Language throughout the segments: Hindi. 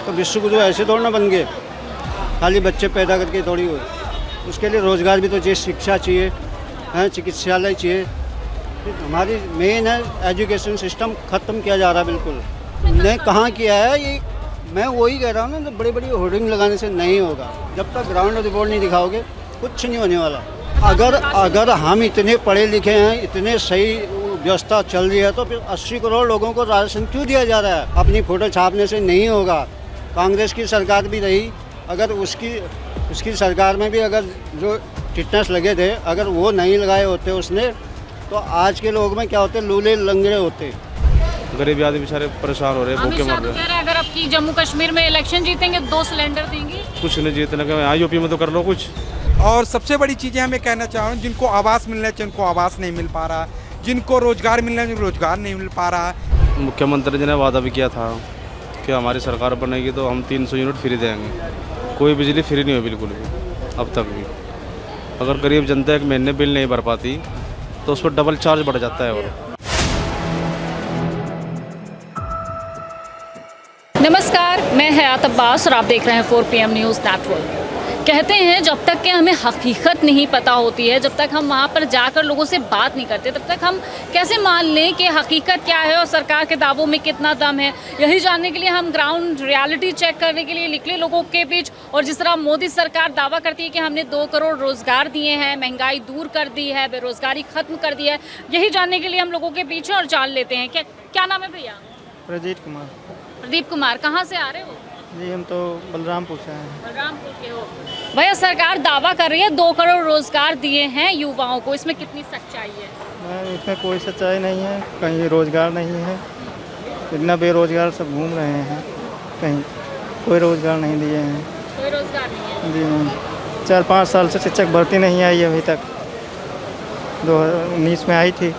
तो विश्व गुरु ऐसे थोड़ा ना बन गए, खाली बच्चे पैदा करके थोड़ी हुए। उसके लिए रोज़गार भी तो चाहिए, शिक्षा चाहिए, हैं, चिकित्सालय चाहिए। हमारी मेन है एजुकेशन सिस्टम ख़त्म किया जा रहा है बिल्कुल। नहीं, कहाँ किया है ये, मैं वही कह रहा हूँ ना, तो बड़ी बड़ी होर्डिंग लगाने से नहीं होगा। जब तक ग्राउंड रिपोर्ट नहीं दिखाओगे कुछ नहीं होने वाला। अगर हम इतने पढ़े लिखे हैं, इतने सही व्यवस्था चल रही है, तो फिर 80 करोड़ लोगों को राशन क्यों दिया जा रहा है? अपनी फ़ोटो छापने से नहीं होगा। कांग्रेस की सरकार भी रही, अगर उसकी सरकार में भी अगर जो टिटनेस लगे थे, अगर वो नहीं लगाए होते उसने, तो आज के लोग में क्या होते, लूले लंगड़े होते। गरीब आदमी बेचारे परेशान हो रहे हैं, भूखे मर रहे हैं। अगर आपकी जम्मू कश्मीर में इलेक्शन जीतेंगे 2 सिलेंडर देंगे। कुछ नहीं जीतने का, यहाँ यूपी में तो कर लो कुछ। और सबसे बड़ी चीज़ें हमें कहना चाह रहा हूँ, जिनको आवास मिलना चाहिए उनको आवास नहीं मिल पा रहा, जिनको रोजगार मिलना चाहिए रोजगार नहीं मिल पा रहा। मुख्यमंत्री जी ने वादा भी किया था कि हमारी सरकार बनेगी तो हम 300 यूनिट फ्री देंगे। कोई बिजली फ्री नहीं हुई बिल्कुल भी अब तक भी। अगर गरीब जनता एक महीने बिल नहीं भर पाती तो उस पर डबल चार्ज बढ़ जाता है। और नमस्कार, मैं हयात अब्बास और आप देख रहे हैं 4 PM न्यूज़ नेटवर्क। कहते हैं जब तक कि हमें हकीकत नहीं पता होती है, जब तक हम वहाँ पर जाकर लोगों से बात नहीं करते, तब तक हम कैसे मान लें कि हकीकत क्या है और सरकार के दावों में कितना दम है। यही जानने के लिए हम ग्राउंड रियलिटी चेक करने के लिए निकले लोगों के बीच। और जिस तरह मोदी सरकार दावा करती है कि हमने 2 करोड़ रोज़गार दिए हैं, महंगाई दूर कर दी है, बेरोज़गारी ख़त्म कर दी है, यही जानने के लिए हम लोगों के पीछे और जान लेते हैं। क्या नाम है भैया? प्रदीप कुमार। कहाँ से आ रहे हो? जी, हम तो बलरामपुर से हैं। बलरामपुर के हो भैया। सरकार दावा कर रही है 2 करोड़ रोजगार दिए हैं युवाओं को, इसमें कितनी सच्चाई है? इसमें कोई सच्चाई नहीं है, कहीं रोज़गार नहीं है, इतना बेरोज़गार सब घूम रहे हैं, कहीं कोई रोज़गार नहीं दिए हैं। कोई रोजगार नहीं है जी नहीं, 4-5 साल से शिक्षक भर्ती नहीं आई अभी तक। 2019 में आई थी,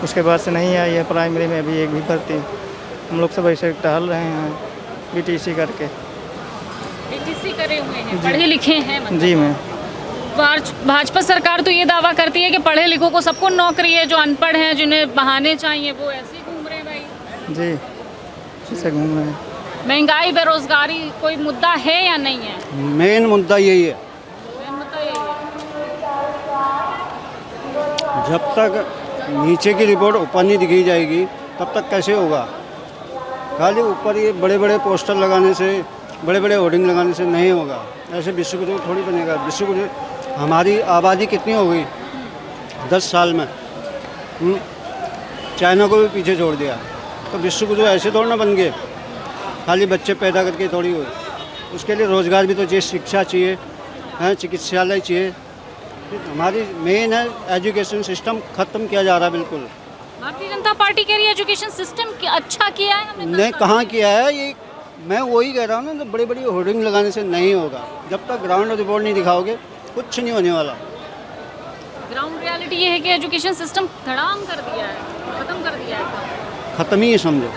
उसके बाद से नहीं आई है। प्राइमरी में भी एक भी भर्ती, हम लोग सब ऐसे टहल रहे हैं BTC करके। BTC करे हुए हैं, पढ़े लिखे हैं मतलब। जी मैं भाजपा सरकार तो ये दावा करती है कि पढ़े लिखों को सबको नौकरी है, जो अनपढ़ हैं जिन्हें बहाने चाहिए वो ऐसे ही घूम रहे हैं भाई। जी ऐसे घूम रहे हैं। महंगाई बेरोजगारी कोई मुद्दा है या नहीं है? मेन मुद्दा यही है। मेन मुद्दा यही है। जब तक नीचे की रिपोर्ट ऊपर नहीं दिखाई जाएगी तब तक कैसे होगा? खाली ऊपर ये बड़े बड़े पोस्टर लगाने से, बड़े बड़े होर्डिंग लगाने से नहीं होगा। ऐसे विश्व गुरु थोड़ी बनेगा। विश्व गुरु, हमारी आबादी कितनी हो गई 10 साल में? चाइना को भी पीछे छोड़ दिया। तो विश्व गुरु ऐसे थोड़ा ना बन गए, खाली बच्चे पैदा करके थोड़ी हुए। उसके लिए रोज़गार भी तो चाहिए, शिक्षा चाहिए, हैं, चिकित्सालय चाहिए। हमारी मेन है एजुकेशन सिस्टम ख़त्म किया जा रहा है बिल्कुल। भारतीय जनता पार्टी कह रही है एजुकेशन सिस्टम अच्छा किया है हमने। नहीं, कहाँ किया है ये, मैं वही कह रहा हूँ ना, तो बड़ी बड़ी होर्डिंग लगाने से नहीं होगा। जब तक ग्राउंड रिपोर्ट नहीं दिखाओगे कुछ नहीं होने वाला। ग्राउंड रियलिटी ये है कि एजुकेशन सिस्टम धड़ाम कर दिया है, खत्म कर दिया है। ख़त्म ही समझो।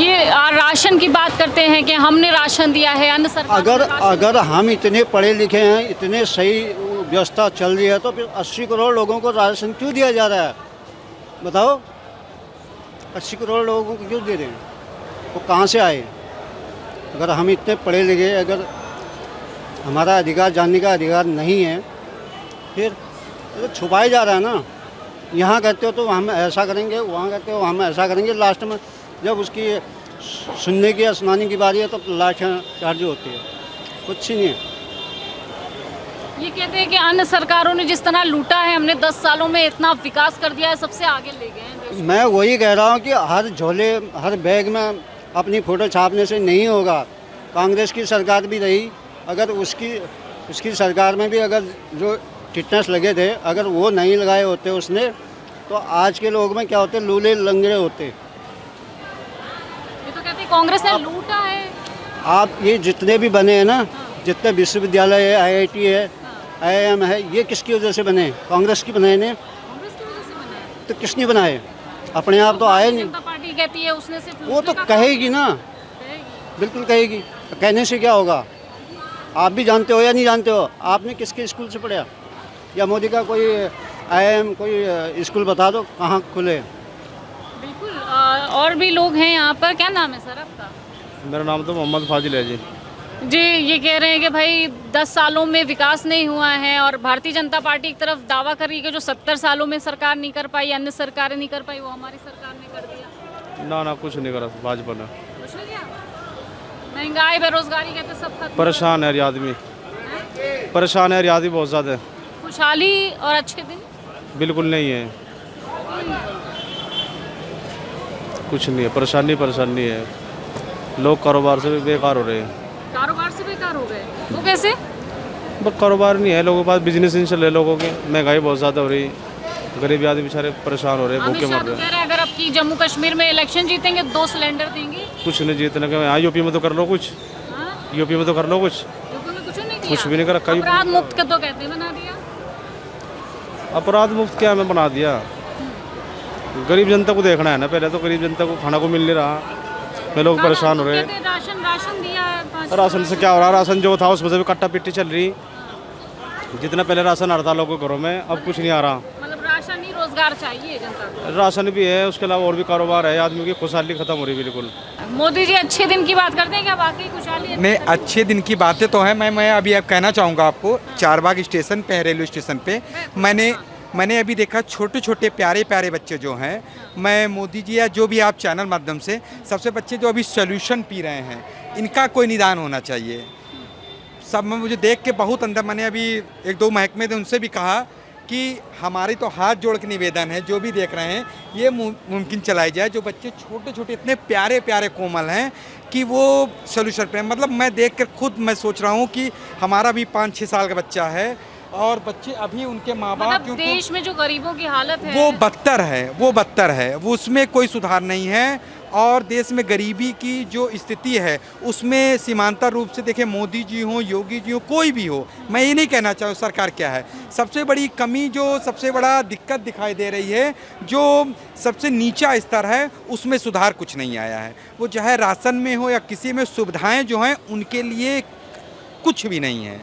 ये राशन की बात करते हैं कि हमने राशन दिया है, अन्य सरकार अगर हम इतने पढ़े लिखे हैं, इतने सही व्यवस्था चल रही है, तो फिर 80 करोड़ लोगों को राशन क्यों दिया जा रहा है? बताओ, 80 करोड़ लोगों को क्यों दे रहे हैं? वो कहाँ से आए? अगर हम इतने पढ़े लिखे, अगर हमारा अधिकार जानने का अधिकार नहीं है, फिर तो छुपाया जा रहा है ना। यहाँ कहते हो तो हम ऐसा करेंगे, वहाँ कहते हो हम ऐसा करेंगे, लास्ट में जब उसकी सुनने की या सुनाने की बारी है तो लाठियाँ चार्ज होती है, कुछ ही नहीं है। ये कहते हैं कि अन्य सरकारों ने जिस तरह लूटा है, हमने 10 सालों में इतना विकास कर दिया है, सबसे आगे ले गए हैं। मैं वही कह रहा हूँ कि हर झोले, हर बैग में अपनी फ़ोटो छापने से नहीं होगा। कांग्रेस की सरकार भी रही, अगर उसकी सरकार में भी अगर जो टिटनेस लगे थे, अगर वो नहीं लगाए होते उसने, तो आज के लोग में क्या होते, लूले लंगड़े होते। ये तो कहते हैं कांग्रेस ने लूटा है। आप ये जितने भी बने हैं ना, जितने विश्वविद्यालय है, IIT है, IIM है, ये किसकी वजह से बने? कांग्रेस की बनाए ने। कांग्रेस की वजह से बना है। तो किसने बनाए? अपने आप तो आए नहीं। जनता पार्टी कहती है उसने सिर्फ वो तो कहेगी ना, बिल्कुल कहेगी। कहने से क्या होगा? आप भी जानते हो या नहीं जानते हो? आपने किसके स्कूल से पढ़ा? या मोदी का कोई IIM कोई स्कूल बता दो कहाँ खुले? बिल्कुल। और भी लोग हैं यहाँ पर। क्या नाम है सर आपका? मेरा नाम तो मोहम्मद फाजिल है जी। जी, ये कह रहे हैं कि भाई 10 सालों में विकास नहीं हुआ है और भारतीय जनता पार्टी एक तरफ दावा कर रही है कि जो 70 सालों में सरकार नहीं कर पाई, अन्य सरकारें नहीं कर पाई, वो हमारी सरकार ने कर दिया। ना कुछ नहीं करा भाजपा ने। कुछ नहीं किया। महंगाई, बेरोजगारी कहते सब खत्म। परेशान है यार आदमी, परेशान है यार आदमी बहुत ज़्यादा। खुशहाली और अच्छे दिन बिल्कुल नहीं है, कुछ नहीं है, परेशानी है। लोग कारोबार से भी बेकार हो रहे हैं। कारोबार से बेकार हो गए, वो कैसे? बस कारोबार नहीं है लोगों के पास, बिजनेस नहीं चल रहे लोगों के, महंगाई बहुत ज़्यादा हो रही, गरीब आदमी बेचारे परेशान हो रहे हैं, अमित भूखे शाह मर तो रहे कह हैं। रहे हैं अगर आपकी जम्मू कश्मीर में इलेक्शन जीतेंगे 2 सिलेंडर देंगे। कुछ नहीं जीतने के, यहाँ यूपी में तो कर लो कुछ, हाँ? यूपी में तो कर लो कुछ, यूपी में कुछ नहीं किया। कुछ भी नहीं करा। कई अपराध मुक्त तो कहते बना दिया। अपराध मुक्त क्या हमें बना दिया? गरीब जनता को देखना है ना, पहले तो गरीब जनता को खाना को मिल नहीं रहा, में लोग परेशान हो रहे हैं। राशन दिया है 5 राशन से क्या हो रहा है? राशन जो था उसमें से भी कट्टा पिट्टी चल रही। जितना पहले राशन आ रहा था लोगों के घरों में, अब कुछ नहीं आ रहा। मतलब राशन ही, रोजगार चाहिए जनता को। राशन भी है, उसके अलावा और भी कारोबार है, आदमी की खुशहाली खत्म हो रही बिल्कुल। मोदी जी अच्छे दिन की बात करते हैं क्या? वाकई खुशहाली है? नहीं, अच्छे दिन की बातें तो है। मैं अभी अब कहना चाहूँगा आपको, चारबाग स्टेशन पे है, रेलवे स्टेशन पे मैंने अभी देखा छोटे छोटे प्यारे प्यारे बच्चे जो हैं, मैं मोदी जी या जो भी आप चैनल माध्यम से, सबसे बच्चे जो अभी सोल्यूशन पी रहे हैं, इनका कोई निदान होना चाहिए। सब में मुझे देख के बहुत अंदर, मैंने अभी 1-2 महकमे थे उनसे भी कहा कि हमारी तो हाथ जोड़ के निवेदन है, जो भी देख रहे हैं ये मुमकिन चलाई जाए, जो बच्चे छोटे छोटे इतने प्यारे प्यारे कोमल हैं कि वो सोल्यूशन पे, मतलब मैं देख कर खुद मैं सोच रहा हूँ कि हमारा भी 5-6 साल का बच्चा है और बच्चे अभी उनके माँ बाप, मतलब देश में जो गरीबों की हालत है वो बदतर है, वो उसमें कोई सुधार नहीं है। और देश में गरीबी की जो स्थिति है उसमें सीमांतर रूप से देखें, मोदी जी हों, योगी जी हों, कोई भी हो, मैं ये नहीं कहना चाहूँ सरकार क्या है, सबसे बड़ी कमी जो सबसे बड़ा दिक्कत दिखाई दे रही है, जो सबसे नीचा स्तर है उसमें सुधार कुछ नहीं आया है। वो चाहे राशन में हो या किसी में, सुविधाएं जो हैं उनके लिए कुछ भी नहीं है।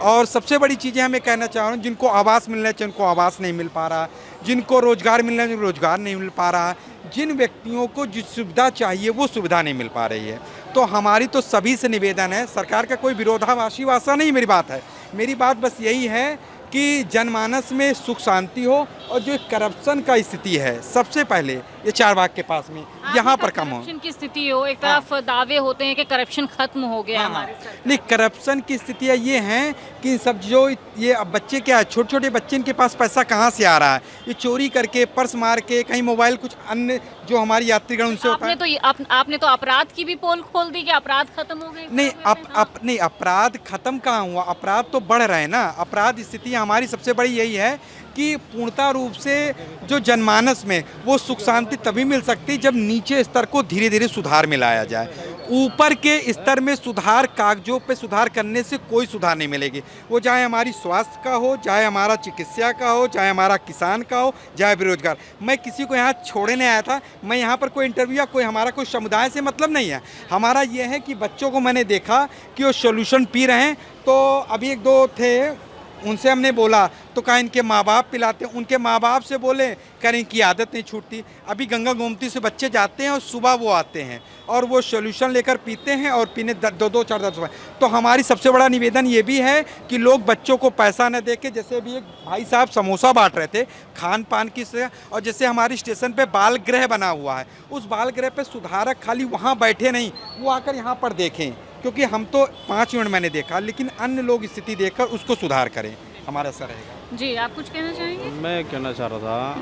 और सबसे बड़ी चीज़ें हमें कहना चाह रहा हूँ, जिनको आवास मिलना चाहिए उनको आवास नहीं मिल पा रहा, जिनको रोज़गार मिलना चाहिए रोज़गार नहीं मिल पा रहा, जिन व्यक्तियों को जो सुविधा चाहिए वो सुविधा नहीं मिल पा रही है। तो हमारी तो सभी से निवेदन है, सरकार का कोई विरोधाभासी वासा नहीं मेरी बात है, मेरी बात बस यही है कि जनमानस में सुख शांति हो और जो करप्शन का स्थिति है सबसे पहले ये चारबाग के पास में यहाँ पर कम हो। करप्शन की स्थिति हो, एक तरफ दावे होते हैं कि करप्शन खत्म हो गया हमारे सरकार। नहीं, करप्शन की स्थितियाँ ये हैं कि सब जो ये अब बच्चे क्या है, छोटे छोटे बच्चे, इनके पास पैसा कहाँ से आ रहा है, ये चोरी करके, पर्स मार के, कहीं मोबाइल, कुछ अन्य जो हमारी यात्रीगण उनसे होता है। आपने तो अपराध की भी पोल खोल दी कि अपराध खत्म हो गए। नहीं, अपराध खत्म कहाँ हुआ, अपराध तो बढ़ रहे हैं ना। अपराध स्थिति हमारी सबसे बड़ी यही है कि पूर्णतः रूप से जो जनमानस में वो सुख शांति तभी मिल सकती है जब नीचे स्तर को धीरे धीरे सुधार में लाया जाए। ऊपर के स्तर में सुधार, कागजों पे सुधार करने से कोई सुधार नहीं मिलेगी, वो चाहे हमारी स्वास्थ्य का हो, चाहे हमारा चिकित्सा का हो, चाहे हमारा किसान का हो, चाहे बेरोजगार। मैं किसी को यहाँ छोड़ने आया था, मैं यहाँ पर कोई इंटरव्यू या कोई हमारा कोई समुदाय से मतलब नहीं है, हमारा ये है कि बच्चों को मैंने देखा कि वो सोल्यूशन पी रहे हैं। तो अभी 1-2 थे, उनसे हमने बोला तो कहा इनके माँ बाप पिलाते हैं, उनके माँ बाप से बोले कह रहे इनकी आदत नहीं छूटती। अभी गंगा गोमती से बच्चे जाते हैं और सुबह वो आते हैं और वो सोल्यूशन लेकर पीते हैं और पीने 2-4 सुबह। तो हमारी सबसे बड़ा निवेदन ये भी है कि लोग बच्चों को पैसा न दे के, जैसे भी एक भाई साहब समोसा बांट रहे थे खान पान की से, और जैसे हमारी स्टेशन पे बाल गृह बना हुआ है, उस बाल गृह पे सुधारक खाली वहाँ बैठे नहीं, वो आकर यहाँ पर देखें, क्योंकि हम तो 5 मिनट मैंने देखा, लेकिन अन्य लोग स्थिति देखकर उसको सुधार करें, हमारा ऐसा रहेगा। जी, आप कुछ कहना चाहेंगे? मैं कहना चाह रहा था,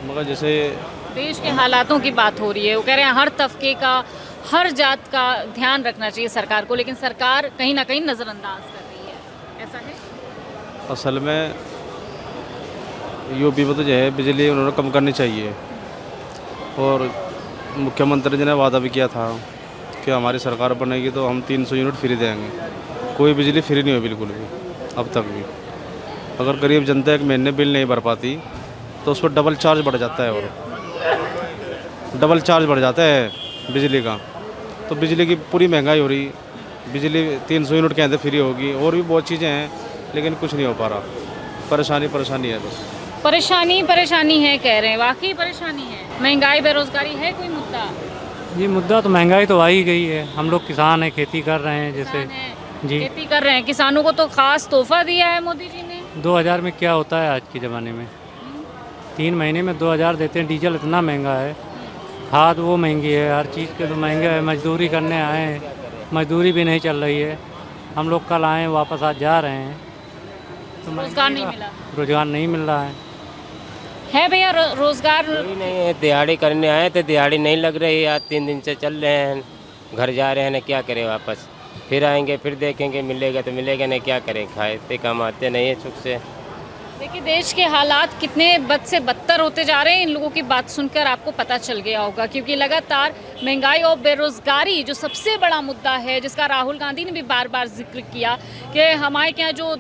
मगर जैसे देश के हालातों की बात हो रही है, वो कह रहे हैं हर तबके का, हर जात का ध्यान रखना चाहिए सरकार को, लेकिन सरकार कहीं ना कहीं नज़रअंदाज कर रही है, ऐसा है? असल में यूपी में तो जो है बिजली उन्होंने कम करनी चाहिए, और मुख्यमंत्री जी ने वादा भी किया था कि हमारी सरकार बनेगी तो हम 300 यूनिट फ्री देंगे। कोई बिजली फ्री नहीं हुई बिल्कुल भी अब तक भी। अगर गरीब जनता एक महीने बिल नहीं भर पाती तो उस पर डबल चार्ज बढ़ जाता है, और डबल चार्ज बढ़ जाता है बिजली का। तो बिजली की पूरी महंगाई हो रही, बिजली 300 यूनिट के अंदर फ्री होगी, और भी बहुत चीज़ें हैं, लेकिन कुछ नहीं हो पा रहा। परेशानी है बस। परेशानी है कह रहे हैं, वाकई परेशानी है। महंगाई, बेरोजगारी है कोई मुद्दा? ये मुद्दा तो महंगाई तो आ ही गई है। हम लोग किसान हैं, खेती कर रहे हैं जैसे। किसान हैं, जी। खेती कर रहे हैं, किसानों को तो खास तोहफा दिया है मोदी जी ने। 2000 में क्या होता है आज के ज़माने में? 3 महीने में 2000 देते हैं। डीजल इतना महंगा है, खाद वो महंगी है, हर चीज़ के तो महंगा है। मजदूरी करने आए हैं, मजदूरी भी नहीं चल रही है। हम लोग कल आए, वापस आज जा रहे हैं, तो रोजगार नहीं मिला रोजगार नहीं मिल रहा है। भैया रोजगार कोई नहीं है, दिहाड़ी करने आए थे, दिहाड़ी नहीं लग रही है। आज 3 दिन से चल रहे हैं, घर जा रहे हैं ना, क्या करें वापस। फिर आएंगे, फिर देखेंगे, मिलेगा तो मिलेगा, नहीं क्या करें, खाते कमाते नहीं है सुख से। देखिए देश के हालात कितने बद से बदतर होते जा रहे हैं, इन लोगों की बात सुनकर आपको पता चल गया होगा। क्योंकि लगातार महंगाई और बेरोजगारी जो सबसे बड़ा मुद्दा है, जिसका राहुल गांधी ने भी बार बार जिक्र किया कि हमारे क्या जो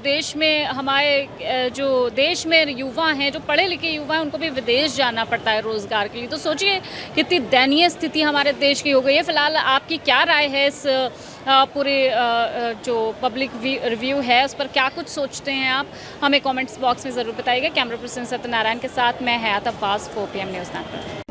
देश में युवा हैं, जो पढ़े लिखे युवा हैं, उनको भी विदेश जाना पड़ता है रोज़गार के लिए। तो सोचिए कितनी दयनीय स्थिति हमारे देश की हो गई है। फिलहाल आपकी क्या राय है इस पूरे जो पब्लिक रिव्यू है उस पर, क्या कुछ सोचते हैं आप? हमें कमेंट्स बॉक्स में ज़रूर बताइएगा। कैमरा पर्सन सत्यनारायण के साथ मैं हयात अब्बास, 4 PM न्यूज़ नेटवर्क।